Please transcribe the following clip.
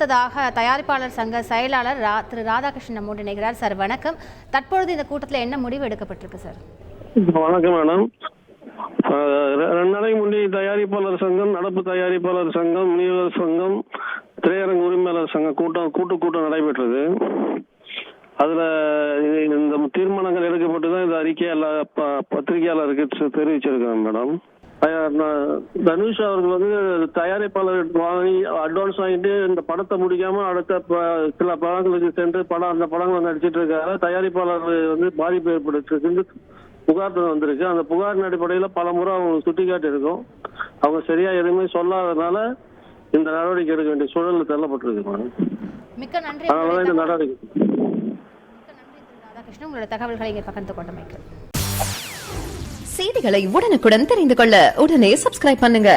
அடுத்ததாக தயாரிப்பாளர் சங்க செயலாளர் திரு ராதாகிருஷ்ணன் நம்மோடு இணைகிறார். சார் வணக்கம். தற்பொழுது இந்த கூட்டத்தில் என்ன முடிவு எடுக்கப்பட்டிருக்கு சார்? வணக்கம் மேடம். 2 நாளைக்கு முன்னாடி தயாரிப்பாளர் சங்கம், நடப்பு தயாரிப்பாளர் சங்கம், முனிவர் சங்கம், திரையரங்கு உரிமையாளர் சங்கம் கூட்டம் நடைபெற்றது. அதுல இந்த தீர்மானங்கள் எடுக்கப்பட்டுதான் இந்த அறிக்கை எல்லா பத்திரிகையாளருக்கு தெரிவிச்சிருக்காங்க மேடம். தனுஷ் அவர்கள் தயாரிப்பாளர் வாங்கி அட்வான்ஸ் வாங்கிட்டு இந்த படத்தை முடிக்காம அடுத்த சில படங்களுக்கு சென்று அந்த படங்கள் நடிச்சிட்டு இருக்காங்க. தயாரிப்பாளர் பாதிப்பு ஏற்படுத்திருக்கு, புகார் வந்திருக்கு. அந்த புகாரின் அடிப்படையில் பல முறை அவங்க சுட்டிக்காட்டி இருக்கும். அவங்க சரியா எதுவுமே சொல்லாததுனால இந்த நடவடிக்கை எடுக்க வேண்டிய சூழல் தள்ளப்பட்டிருக்கு மேடம். மிக்க நன்றி. அதனால இந்த நடவடிக்கை. ராதாகிருஷ்ணன், உங்களோட தகவல்களை இங்கே பகிர்ந்து கொண்டமைக்கு. செய்திகளை உடனுக்குடன் தெரிந்து கொள்ள உடனே சப்ஸ்கிரைப் பண்ணுங்க.